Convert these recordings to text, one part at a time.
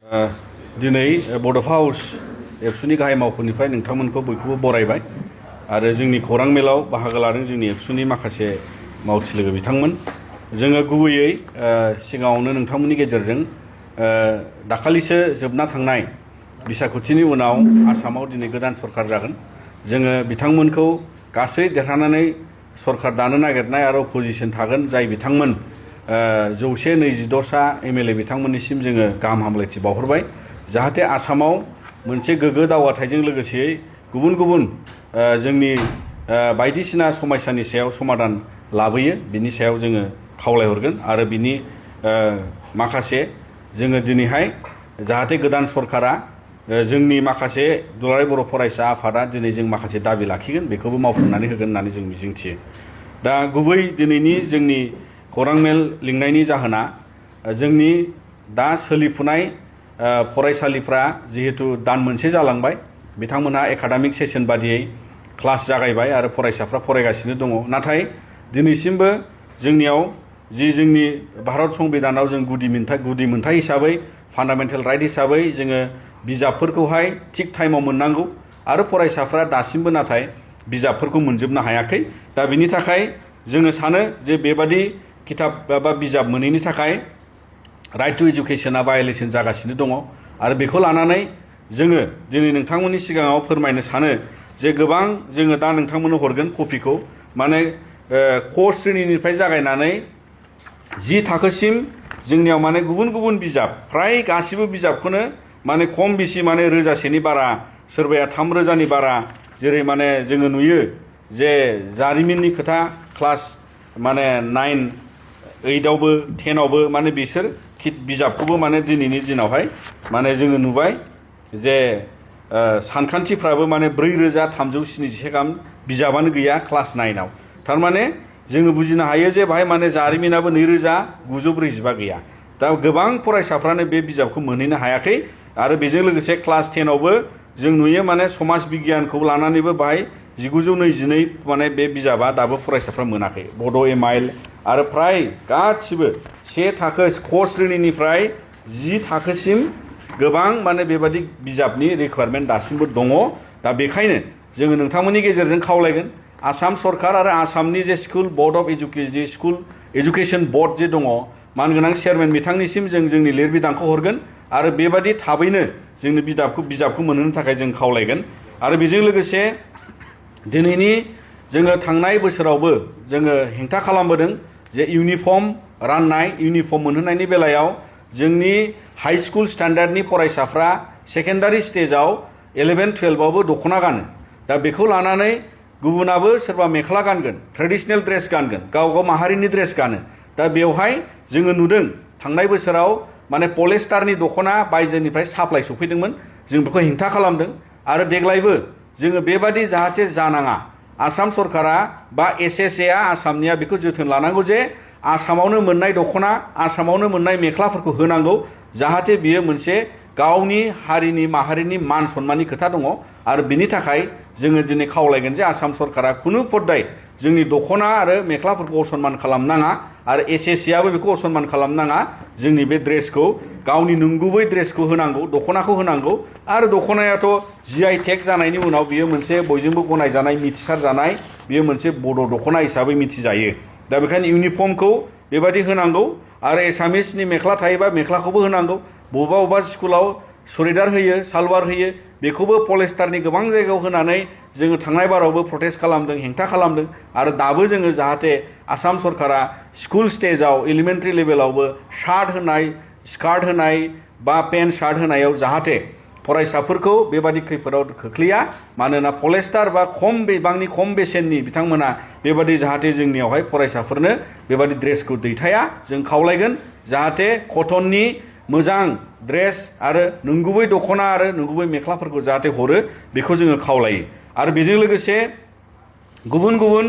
दिनै बड'फ एबसुनि गाहाय मावख'निफ्राय नोंथांमोनखौ बयखौबो बरायबाय आरो जोंनि खौरां मेलाव बाहागो लादों जोंनि एबसुनि माखासे मावथि लोगो बिथांमोन। जोङो गुबैयै सिगाङावनो नोंथांमोननि गेजेरजों दाखालिसो जोबना थांनाय बिसायख'थिनि उनाव आसामाव दिनै गोदान सरखार जागोन। जोङो बिथांमोनखौ गासै देरहानानै सरखार दानो नागिरनाय आरो अपोजिसन थागोन जाय बिथांमोन 126सा एमएलए बिथांमोननिसिम जोङो गाहाम हामलायथि बावहरबाय जाहाथे आसामाव मोनसे गोग्गो दावगाथायजों लोगोसे गुबुन गुबुन जोंनि बायदिसिना समस्यानि सायाव समाधान लाबोयो बिनि सायाव जोङो खावलायहरगोन आरो बिनि माखासे जोङो दिनैहाय जाहाथे गोदान सरकारा जोंनि माखासे दुलाराय बर' फरायसा आफादा दिनै जों माखासे दाबि लाखिगोन बेखौबो मावफुंनानै होगोन होननानै जों मिजिंथियो। दा गुबै दिनैनि जोंनि खौरां मेल लिंनायनि जाहोना जोंनि दा सोलिफुनाय फरायसालिफ्रा जिहेतु दान मोनसे जालांबाय बिथांमोनहा एकाडेमिक सेसन बादियै क्लास जागायबाय आरो फरायसाफ्रा फरायगासिनो दङ। नाथाय दिनैसिमबो जोंनियाव जोंनि भारत संबिधानाव जों गुदि मोनथाय हिसाबै फान्डामेन्टेल राइट हिसाबै जोङो बिजाबफोरखौहाय थिग टाइमाव मोननांगौ आरो फरायसाफ्रा दासिमबो नाथाय बिजाबफोरखौ मोनजोबनो हायाखै। दा बिनि थाखाय जोङो सानो जे बेबादि किताब बा बिजाब मोनैनि थाखाय राइट टु एजुकेशना भायलेसन जागासिनो दङ आरो बेखौ लानानै जोङो दिनै नोंथांमोननि सिगाङाव फोरमायनो सानो जे गोबां जोङो दा नोंथांमोननो हरगोन कपिखौ माने क श्रेणीनिफ्राय जागायनानै 10 थाखोसिम जोंनियाव माने गुबुन गुबुन बिजाब फ्राय गासिबो बिजाबखौनो माने खम बेसि माने रोजासेनि बारा सोरबाया 3,000नि बारा जेरै माने जोङो नुयो जे जारिमिननि खोथा क्लास माने 9, 8आवबो 10आवबो माने बिसोर बिजाबखौबो माने दिनैनि दिनावहाय माने जोङो नुबाय जे सानखान्थिफ्राबो माने 4,377 गाहाम बिजाबानो गैया क्लास 9आव। थारमाने जोङो बुजिनो हायो जे बाहाय माने जारिमिनाबो 2,945 गैया। दा गोबां फरायसाफ्रानो बे बिजाबखौ मोनहैनो हायाखै आरो बेजों लोगोसे क्लास 10आवबो जों नुयो माने समाज बिगियानखौ लानानैबो बाहाय 1922 माने बे बिजाबा दाबो फरायसाफ्रा मोनाखै। बड' एमाइल आरो फ्राय गासिबो 1 थाखो क श्रेणीनिफ्राय 10 थाखोसिम गोबां माने बेबादि बिजाबनि रिक्वायरमेन्ट दासिमबो दङ। दा बेखायनो जोङो नोंथांमोननि गेजेरजों खावलायगोन आसाम सरकार आरो आसामनि जे school board of school education board जे दङ मानगोनां चेयारमेन बिथांनिसिम जों जोंनि लिरबिदांखौ हरगोन आरो बेबादि थाबैनो जोंनि बिजाबखौ मोनहोनो थाखाय जों खावलायगोन। आरो बेजों लोगोसे दिनैनि जोङो थांनाय बोसोरावबो जोङो हेंथा खालामबोदों जे इउनिफर्म राननाय इउनिफर्म मोनहोनायनि बेलायाव जोंनि हाई स्कुल स्टैंडार्डनि फरायसाफ्रा सेकेन्डारि स्टेजाव 11, 12आवबो दख'ना गानो। दा बेखौ लानानै गुबुनाबो सोरबा मेख्ला गानगोन ट्रेडिशनेल ड्रेस गानगोन गाव माहारिनि ड्रेस गानो। दा बेवहाय जोङो नुदों थांनाय बोसोराव माने पलिस्टारनि दख'ना बायजोनिफ्राय साप्लाइ सफैदोंमोन जों बेखौ हेंथा खालामदों आरो देग्लायबो जोङो बेबादि जाहाथे जानाङा आसाम सरकारा बा एसएसएआ आसामनिया बेखौ जोथोन लानांगौ जे आसामावनो मोननाय दख'ना आसामावनो मोननाय मेख्लाफोरखौ होनांगौ जाहाथे बियो मोनसे गावनि हारिनि माहारिनि मान सन्माननि खोथा दङ। आरो बिनि थाखाय जोङो दिनै खावलायगोन जे आसाम सरकारा खुनु पद्दाय जोंनि दख'ना आरो मेख्लाफोरखौ असनमान खालामनाङा आरो एसएसएआबो बेखौ असनमान खालामनाङा जोंनि बे ड्रेसखौ गावनि नंगुबै ड्रेसखौ होनांगौ दख'नाखौ होनांगौ। आरो दख'नायाथ' GI टेग जानायनि उनाव बियो मोनसे बयजोंबो गनायजानाय मिथिसार जानाय बियो मोनसे बड' दख'ना हिसाबै मिथिजायो। दा बेखायनो इउनिफर्मखौ बेबायदि होनांगौ आरो एसामिसनि मेख्ला थायोबा मेख्लाखौबो होनांगौ। बबेबा स्कुलाव सुरिदार होयो सालवार होयो बेखौबो पलिस्टारनि गोबां जायगायाव होनानै जोङो थांनाय बारावबो प्रटेस्ट खालामदों हेंथा खालामदों आरो दाबो जोङो जाहाथे आसाम सरकारा स्कुल स्टेजाव एलिमेन्टारि लेभेलावबो शार्ट होनाय स्कार्ट होनाय बा पेन्ट शार्ट होनायाव जाहाथे फरायसाफोरखौ बेबादि खैफोदाव खोख्लैया। मानोना पलिस्टार बा खम बिबांनि खम बेसेननि बिथांमोना बेबादि जाहाथे जोंनियावहाय फरायसाफोरनो बेबादि ड्रेसखौ दैथाया जों खावलायगोन जाहाथे कटननि मोजां ड्रेस आरो नंगुबै दख'ना आरो नंगुबै मेख्लाफोरखौ जाहाथे हरो बेखौ जोङो खावलायो। आरो बेजों लोगोसे गुबुन गुबुन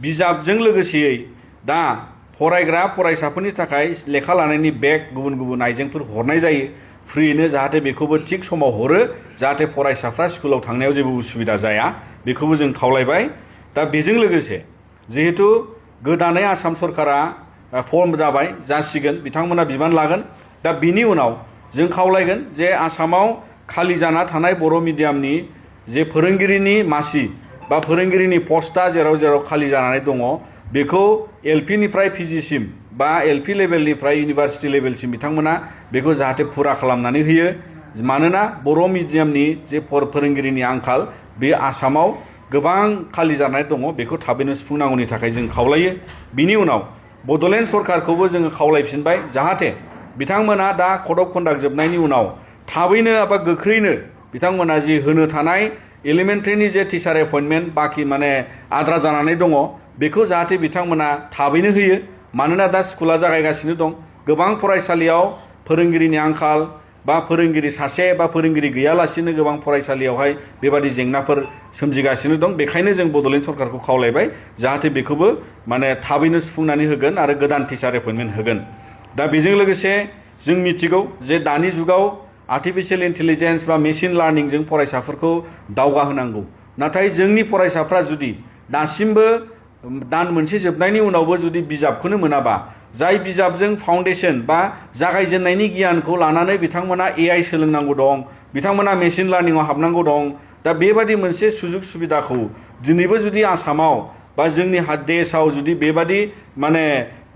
बिजाबजों लोगोसेयै दा फरायग्रा फरायसाफोरनि थाखाय लेखा लानायनि बेग गुबुन गुबुन आइजेंफोर हरनाय जायो फ्रियैनो जाहाथे बेखौबो थिग समाव हरो जाहाथे फरायसाफ्रा स्कुलाव थांनायाव जेबो उसुबिदा जाया बेखौबो जों खावलायबाय। दा बेजों लोगोसे जिहेतु गोदानै आसाम सरकारा फर्म जाबाय जासिगोन बिथांमोना बिबान लागोन। दा बिनि उनाव जों खावलायगोन जे आसामाव खालि जाना थानाय बर' मिडियामनि जे फोरोंगिरिनि मासि बा फोरोंगिरिनि पस्टआ जेराव जेराव खालि जानानै दङ बेखौ एलपिनिफ्राय पिजिसिम बा एलपि लेभेलनिफ्राय इउनिभार्सिटि लेभेलसिम बिथांमोना बेखौ जाहाथे फुरा खालामनानै होयो मानोना बर' मिडियामनि जे फोरोंगिरिनि आंखाल बे आसामाव गोबां खालि जानाय दङ बेखौ थाबैनो सुफुंनांगौनि थाखाय जों खावलायो। बिनि उनाव बड'लेण्ड सरकारखौबो जोङो खावलायफिनबाय जाहाथे बिथांमोना दा कड अफ कन्डाक्ट जोबनायनि उनाव थाबैनो एबा गोख्रैनो बिथांमोना जि होनो थानाय एलिमेन्टारिनि जे टिचार एपइन्टमेन्ट बाखि माने आद्रा जानानै दङ बेखौ जाहाथे बिथांमोना थाबैनो होयो मानोना दा स्कुला जागायगासिनो दं गोबां फरायसालियाव फोरोंगिरिनि आंखाल बा फोरोंगिरि सासे बा फोरोंगिरि गैयालासिनो गोबां फरायसालियावहाय बेबादि जेंनाफोर सोमजिगासिनो दं बेखायनो जों बड'लेण्ड सरकारखौ खावलायबाय जाहाथे बेखौबो माने थाबैनो सुफुंनानै होगोन आरो गोदान टिचार एपइन्टमेन्ट होगोन। दा बेजों लोगोसे जों मिथिगौ जे दानि जुगाव आर्टिफिशियेल इन्टेलिजेन्स बा मेसिन लार्निंजों फरायसाफोरखौ दावगाहोनांगौ नाथाय जोंनि फरायसाफ्रा जुदि दासिमबो दान मोनसे जोबनायनि उनावबो जुदि बिजाबखौनो मोनाबा जाय बिजाबजों फाउन्डेसन बा जागायजेननायनि गियानखौ लानानै बिथांमोना एआई सोलोंनांगौ दं बिथांमोना मेसिन लार्निंआव हाबनांगौ दं दा बेबादि मोनसे सुजुग सुबिदाखौ दिनैबो जुदि आसामाव बा जोंनि देशआव जुदि बेबादि माने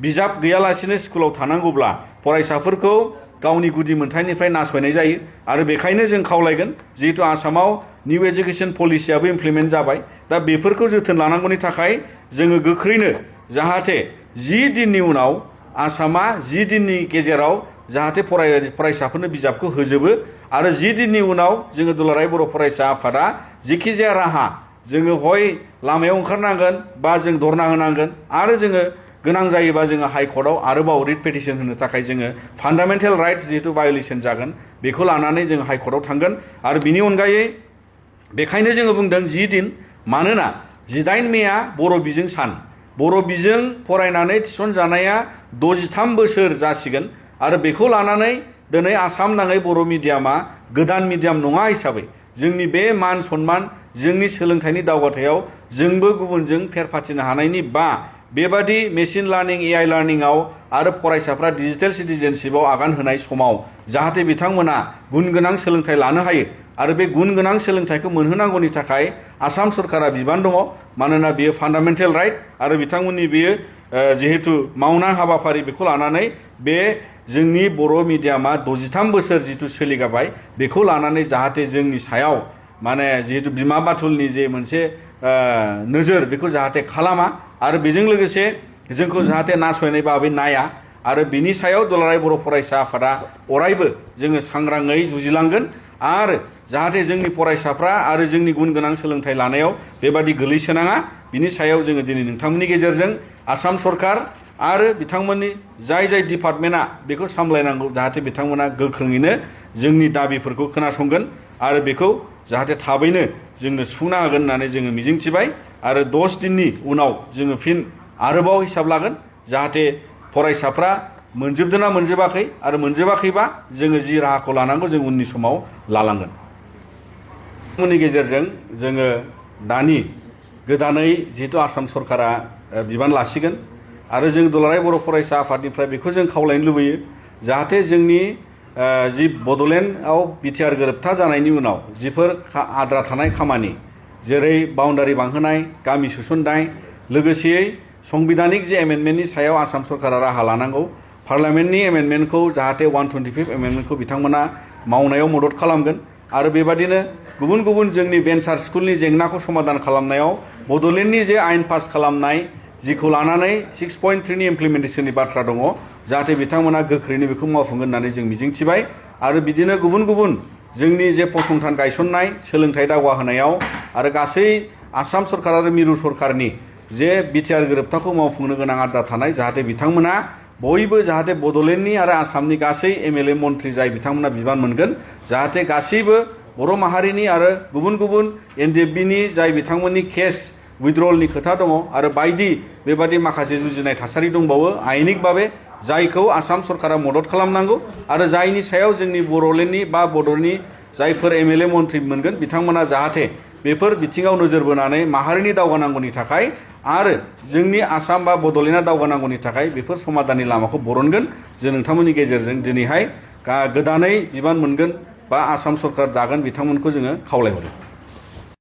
बिजाब गैयालासिनो स्कुलाव थानांगौब्ला फरायसाफोरखौ गावनि गुदि मोनथायनिफ्राय नासयनाय जायो आरो बेखायनो जों खावलायगोन जिहेतु आसामाव निउ एजुकेशन पलिसियाबो इमप्लिमेन्ट जाबाय दा बेफोरखौ जोथोन लानांगौनि थाखाय जोङो गोख्रैनो जाहाथे 10 दिननि उनाव आसामा 10 दिननि गेजेराव जाहाथे फरायसाफोरनो बिजाबखौ होजोबो आरो 10 दिननि उनाव जोङो दुलाराय बर' फरायसा आफादा जेखि जाया राहा जोङो हय लामायाव ओंखारनांगोन बा जों धरना होनांगोन आरो जोङो गोनां जायोबा जोङो हाइकर्टआव आरोबाव रिट पिटिशन होनो थाखाय जोङो फान्डामेन्टेल राइट्स जिहेतु भायलेसन जागोन बेखौ लानानै जोङो हाइकर्टआव थांगोन आरो बिनि अनगायै बेखायनो जोङो बुंदों 10 दिन मानोना 18 मेआ बर' बिजों सान बर' बिजों फरायनानै थिसनजानाया 63 बोसोर जासिगोन आरो बेखौ लानानै दिनै आसाम नाङै बर' मिडियामा गोदान मिडियाम नङा हिसाबै जोंनि बे मान सन्मान जोंनि सोलोंथाइनि दावगाथायाव जोंबो गुबुनजों फेर फाथिनो हानायनि बा बेबादि मेसिन लार्निं एआई लार्निंआव आरो फरायसाफ्रा डिजिटेल सिटिजेनशिपआव आगान होनाय समाव जाहाथे बिथांमोना गुन गोनां सोलोंथाइ लानो हायो आरो बे गुन गोनां सोलोंथाइखौ मोनहोनांगौनि थाखाय आसाम सरकारा बिबान दङ मानोना बेयो फान्डामेन्टेल राइट आरो बिथांमोननि बेयो जिहेतु मावनां हाबाफारि बेखौ लानानै बे जोंनि बर' मिडियामा 63 बोसोर जिथु सोलिगाबाय बेखौ लानानै जाहाथे जोंनि सायाव माने जिहेतु बिमा बाथुलनि जे मोनसे नोजोर बेखौ जाहाथे खालामा आरो बेजों लोगोसे जोंखौ जाहाथे नासयनाय भाबै नाया आरो बिनि सायाव दुलाराय बर' फरायसा आफादा अरायबो जोङो सांग्राङै जुजिलांगोन आरो जाहाथे जोंनि फरायसाफ्रा आरो जोंनि गुन गोनां सोलोंथाइ लानायाव बेबादि गोलैसोनाङा बिनि सायाव जोङो दिनै नोंथांमोननि गेजेरजों आसाम सरकार आरो बिथांमोननि जाय डिपार्टमेन्टआ बेखौ सामलायनांगौ जाहाथे बिथांमोना गोख्रोङैनो जोंनि दाबिफोरखौ खोनासंगोन आरो बेखौ जाहाथे थाबैनो जोंनो सुफुंना होगोन होननानै जोङो मिजिंथिबाय आरो 10 दिननि उनाव जोङो फिन आरोबाव हिसाब लागोन जाहाथे फरायसाफ्रा मोनजोबदोंना मोनजोबाखै आरो मोनजोबाखैबा जोङो जि राहाखौ लानांगौ जों उननि समाव लालांगोन। उननि गेजेरजों जोङो दानि गोदानै जिहेतु आसाम सरकारा बिबान लासिगोन आरो जों दुलाराय बर' फरायसा आफादनिफ्राय बेखौ जों खावलायनो लुबैयो जाहाथे जोंनि जि बड'लेण्डआव बिटिआर गोरोबथा जानायनि उनाव जिफोर आद्रा थानाय खामानि जेरै बाउन्डारि बांहोनाय गामि सोसननाय लोगोसेयै संबिधानिक जे एमेन्डमेन्टनि सायाव आसाम सरकारा राहा लानांगौ पार्लामेन्टनि एमेन्डमेन्टखौ जाहाथे 125 एमेन्डमेन्टखौ बिथांमोना मावनायाव मदद खालामगोन आरो बेबादिनो गुबुन गुबुन जोंनि भेन्सार स्कुलनि जेंनाखौ समाधान खालामनायाव बड'लेण्डनि जे आयेन पास खालामनाय जिखौ लानानै 6.3नि इमप्लिमेन्टेसननि बाथ्रा दङ जाहाथे बिथांमोना गोख्रैनो बेखौ मावफुंगोन होननानै जों मिजिंथिबाय आरो बिदिनो गुबुन गुबुन जोंनि जे फसंथान गायसननाय सोलोंथाइ दावगाहोनायाव आरो गासै आसाम सरकार आरो मिरु सरकारनि जे बिटिआर गोरोबथाखौ मावफुंनो गोनां आद्रा थानाय जाहाथे बिथांमोना बयबो जाहाथे बड'लेण्डनि आरो आसामनि गासै एमएलए मन्थ्रि जाय बिथांमोना बिबान मोनगोन जाहाथे गासैबो बर' माहारिनि आरो गुबुन गुबुन एनडिएफबिनि जाय बिथांमोननि केस उइथड्रलनि खोथा दङ आरो बायदि बेबादि माखासे जुजिनाय थासारि दंबावो आयेनिक भाबै जायखौ आसाम सरकारा मदद खालामनांगौ आरो जायनि सायाव जोंनि बड'लेण्डनि बा बड'नि जायफोर एमएलए मन्थ्रि मोनगोन बिथांमोना जाहाथे बेफोर बिथिङाव नोजोर बोनानै माहारिनि दावगानांगौनि थाखाय आरो जोंनि आसाम बा बड'लेण्डआ दावगानांगौनि थाखाय बेफोर समाधाननि लामाखौ बरनगोन जों नोंथांमोननि गेजेरजों दिनैहाय गोदानै बिबान मोनगोन बा आसाम सरकार दागोन बिथांमोनखौ जोङो खावलायहरो।